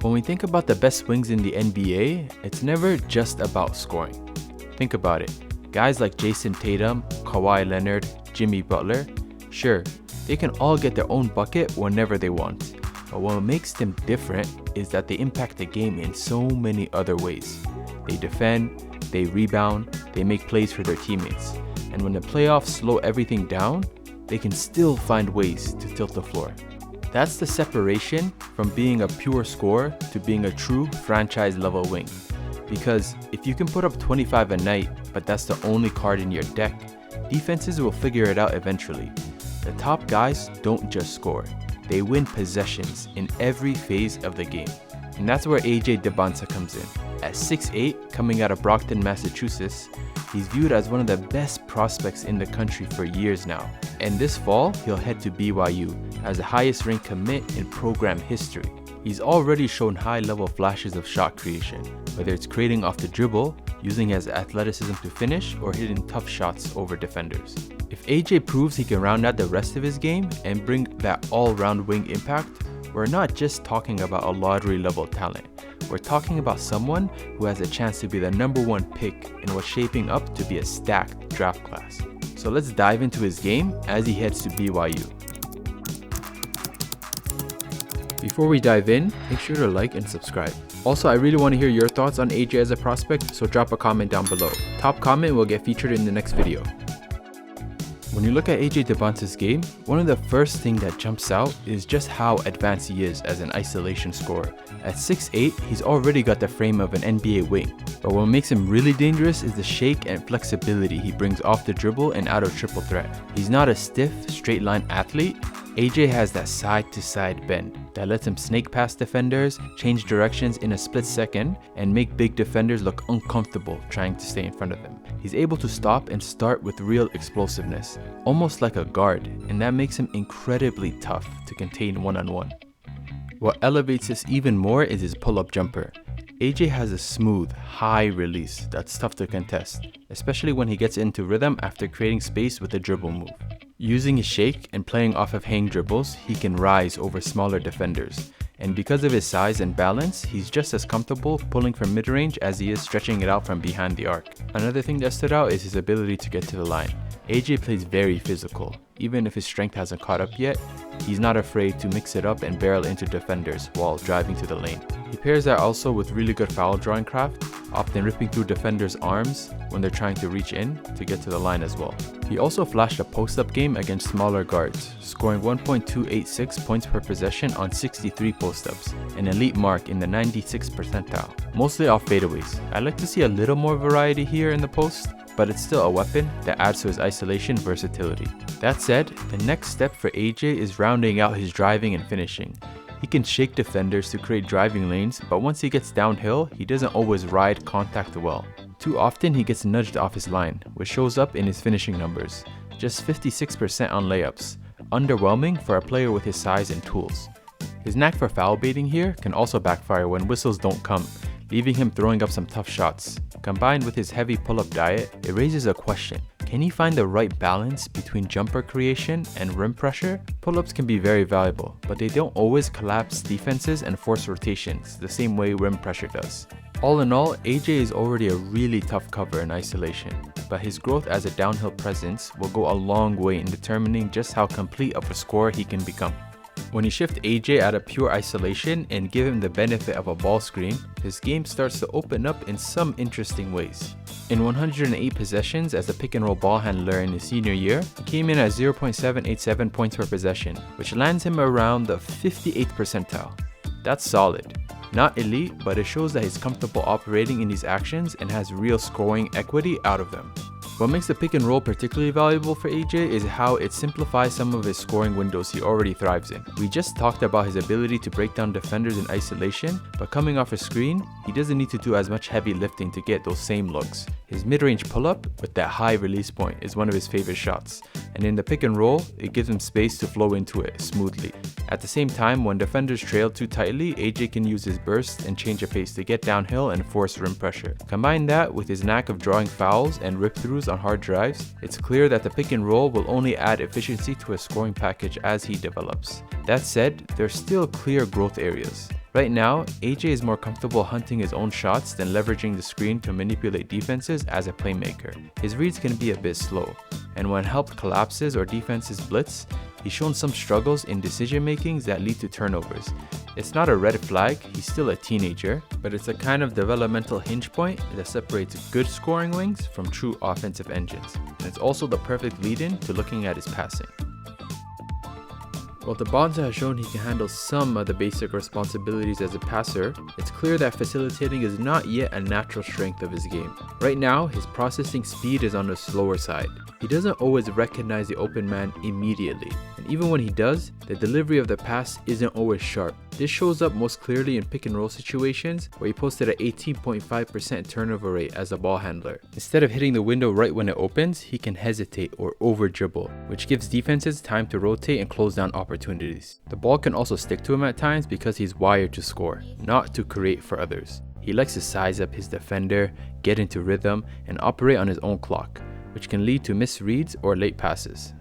When we think about the best wings in the NBA, it's never just about scoring. Think about it. Guys like Jayson Tatum, Kawhi Leonard, Jimmy Butler, sure, they can all get their own bucket whenever they want. But what makes them different is that they impact the game in so many other ways. They defend, they rebound, they make plays for their teammates. And when the playoffs slow everything down, they can still find ways to tilt the floor. That's the separation from being a pure scorer to being a true franchise-level wing. Because if you can put up 25 a night, but that's the only card in your deck, defenses will figure it out eventually. The top guys don't just score, they win possessions in every phase of the game. And that's where AJ Dybantsa comes in. At 6'8", coming out of Brockton, Massachusetts, he's viewed as one of the best prospects in the country for years now. And this fall, he'll head to BYU as the highest ranked commit in program history. He's already shown high-level flashes of shot creation, whether it's creating off the dribble, using his athleticism to finish, or hitting tough shots over defenders. If AJ proves he can round out the rest of his game and bring that all-round wing impact, we're not just talking about a lottery-level talent. We're talking about someone who has a chance to be the #1 pick in what's shaping up to be a stacked draft class. So let's dive into his game as he heads to BYU. Before we dive in, make sure to like and subscribe. Also, I really want to hear your thoughts on AJ as a prospect, so drop a comment down below. Top comment will get featured in the next video. When you look at AJ Dybantsa's game, one of the first things that jumps out is just how advanced he is as an isolation scorer. At 6'8", he's already got the frame of an NBA wing. But what makes him really dangerous is the shake and flexibility he brings off the dribble and out of triple threat. He's not a stiff, straight line athlete. AJ has that side-to-side bend that lets him snake past defenders, change directions in a split second, and make big defenders look uncomfortable trying to stay in front of him. He's able to stop and start with real explosiveness, almost like a guard, and that makes him incredibly tough to contain one-on-one. What elevates this even more is his pull-up jumper. AJ has a smooth, high release that's tough to contest, especially when he gets into rhythm after creating space with a dribble move. Using his shake and playing off of hang dribbles, he can rise over smaller defenders. And because of his size and balance, he's just as comfortable pulling from mid-range as he is stretching it out from behind the arc. Another thing that stood out is his ability to get to the line. AJ plays very physical. Even if his strength hasn't caught up yet, he's not afraid to mix it up and barrel into defenders while driving to the lane. He pairs that also with really good foul drawing craft, often ripping through defenders' arms when they're trying to reach in to get to the line as well. He also flashed a post-up game against smaller guards, scoring 1.286 points per possession on 63 post-ups, an elite mark in the 96th percentile, mostly off fadeaways. I'd like to see a little more variety here in the post, but it's still a weapon that adds to his isolation versatility. That said, the next step for AJ is rounding out his driving and finishing. He can shake defenders to create driving lanes, but once he gets downhill, he doesn't always ride contact well. Too often he gets nudged off his line, which shows up in his finishing numbers. Just 56% on layups, underwhelming for a player with his size and tools. His knack for foul baiting here can also backfire when whistles don't come, leaving him throwing up some tough shots. Combined with his heavy pull-up diet, it raises a question. Can he find the right balance between jumper creation and rim pressure? Pull-ups can be very valuable, but they don't always collapse defenses and force rotations the same way rim pressure does. All in all, AJ is already a really tough cover in isolation, but his growth as a downhill presence will go a long way in determining just how complete of a scorer he can become. When you shift AJ out of pure isolation and give him the benefit of a ball screen, his game starts to open up in some interesting ways. In 108 possessions as a pick-and-roll ball handler in his senior year, he came in at 0.787 points per possession, which lands him around the 58th percentile. That's solid. Not elite, but it shows that he's comfortable operating in these actions and has real scoring equity out of them. What makes the pick and roll particularly valuable for AJ is how it simplifies some of his scoring windows he already thrives in. We just talked about his ability to break down defenders in isolation, but coming off a screen, he doesn't need to do as much heavy lifting to get those same looks. His mid-range pull-up with that high release point is one of his favorite shots, and in the pick and roll, it gives him space to flow into it smoothly. At the same time, when defenders trail too tightly, AJ can use his burst and change of pace to get downhill and force rim pressure. Combine that with his knack of drawing fouls and rip-throughs on hard drives, it's clear that the pick and roll will only add efficiency to his scoring package as he develops. That said, there's still clear growth areas. Right now, AJ is more comfortable hunting his own shots than leveraging the screen to manipulate defenses as a playmaker. His reads can be a bit slow, and when help collapses or defenses blitz, he's shown some struggles in decision makings that lead to turnovers. It's not a red flag, he's still a teenager, but it's a kind of developmental hinge point that separates good scoring wings from true offensive engines. And it's also the perfect lead-in to looking at his passing. While Dybantsa has shown he can handle some of the basic responsibilities as a passer, it's clear that facilitating is not yet a natural strength of his game. Right now, his processing speed is on the slower side. He doesn't always recognize the open man immediately, and even when he does, the delivery of the pass isn't always sharp. This shows up most clearly in pick and roll situations where he posted an 18.5% turnover rate as a ball handler. Instead of hitting the window right when it opens, he can hesitate or over dribble, which gives defenses time to rotate and close down opportunities. The ball can also stick to him at times because he's wired to score, not to create for others. He likes to size up his defender, get into rhythm, and operate on his own clock, which can lead to misreads or late passes.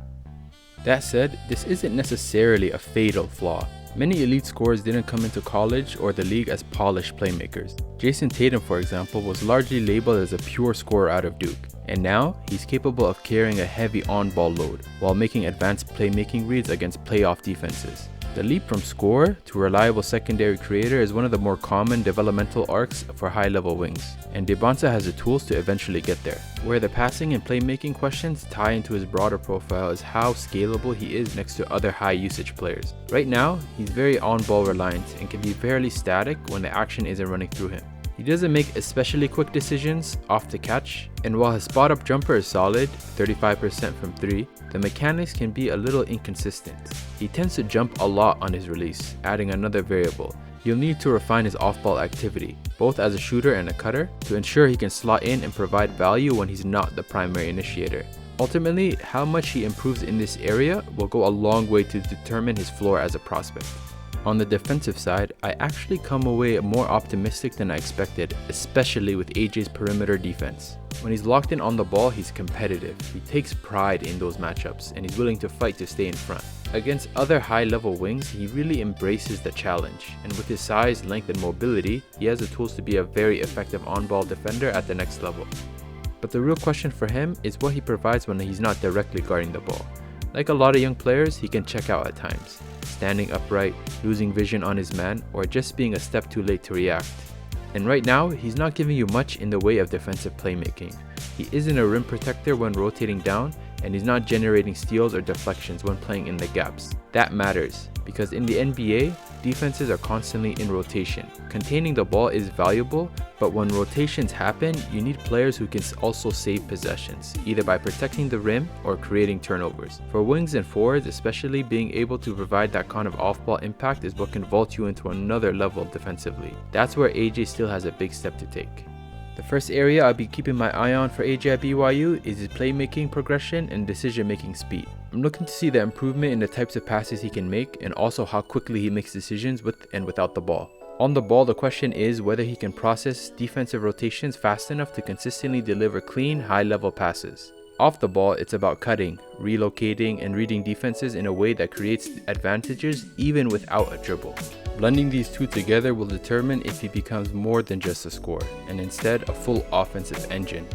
That said, this isn't necessarily a fatal flaw. Many elite scorers didn't come into college or the league as polished playmakers. Jayson Tatum, for example, was largely labeled as a pure scorer out of Duke, and now he's capable of carrying a heavy on-ball load while making advanced playmaking reads against playoff defenses. The leap from scorer to reliable secondary creator is one of the more common developmental arcs for high-level wings, and Dybantsa has the tools to eventually get there. Where the passing and playmaking questions tie into his broader profile is how scalable he is next to other high-usage players. Right now, he's very on-ball reliant and can be fairly static when the action isn't running through him. He doesn't make especially quick decisions off the catch, and while his spot-up jumper is solid, 35% from 3, the mechanics can be a little inconsistent. He tends to jump a lot on his release, adding another variable. He'll need to refine his off-ball activity, both as a shooter and a cutter, to ensure he can slot in and provide value when he's not the primary initiator. Ultimately, how much he improves in this area will go a long way to determine his floor as a prospect. On the defensive side, I actually come away more optimistic than I expected, especially with AJ's perimeter defense. When he's locked in on the ball, he's competitive. He takes pride in those matchups, and he's willing to fight to stay in front. Against other high-level wings, he really embraces the challenge, and with his size, length, and mobility, he has the tools to be a very effective on-ball defender at the next level. But the real question for him is what he provides when he's not directly guarding the ball. Like a lot of young players, he can check out at times, standing upright, losing vision on his man, or just being a step too late to react. And right now, he's not giving you much in the way of defensive playmaking. He isn't a rim protector when rotating down, and he's not generating steals or deflections when playing in the gaps. That matters, because in the NBA, defenses are constantly in rotation. Containing the ball is valuable, but when rotations happen, you need players who can also save possessions, either by protecting the rim or creating turnovers. For wings and forwards especially, being able to provide that kind of off-ball impact is what can vault you into another level defensively. That's where AJ still has a big step to take. The first area I'll be keeping my eye on for AJ at BYU is his playmaking progression and decision-making speed. I'm looking to see the improvement in the types of passes he can make and also how quickly he makes decisions with and without the ball. On the ball, the question is whether he can process defensive rotations fast enough to consistently deliver clean, high-level passes. Off the ball, it's about cutting, relocating, and reading defenses in a way that creates advantages even without a dribble. Blending these two together will determine if he becomes more than just a scorer, and instead a full offensive engine.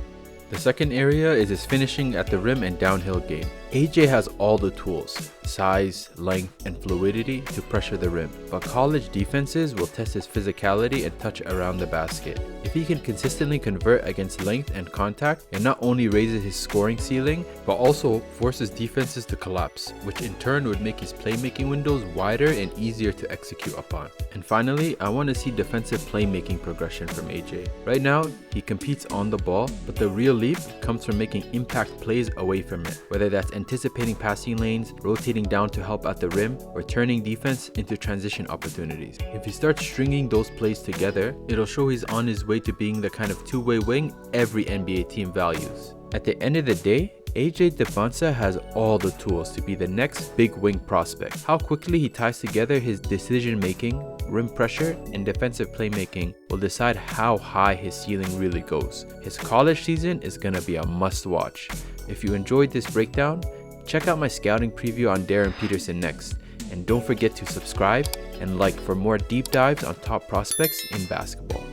The second area is his finishing at the rim and downhill game. AJ has all the tools, size, length, and fluidity to pressure the rim, but college defenses will test his physicality and touch around the basket. If he can consistently convert against length and contact, it not only raises his scoring ceiling, but also forces defenses to collapse, which in turn would make his playmaking windows wider and easier to execute upon. And finally, I want to see defensive playmaking progression from AJ. Right now, he competes on the ball, but the real leap comes from making impact plays away from it, whether that's anticipating passing lanes, rotating down to help at the rim, or turning defense into transition opportunities. If he starts stringing those plays together, it'll show he's on his way to being the kind of two-way wing every NBA team values. At the end of the day, AJ Dybantsa has all the tools to be the next big wing prospect. How quickly he ties together his decision making, rim pressure, and defensive playmaking will decide how high his ceiling really goes. His college season is gonna be a must watch. If you enjoyed this breakdown, check out my scouting preview on Darren Peterson next, and don't forget to subscribe and like for more deep dives on top prospects in basketball.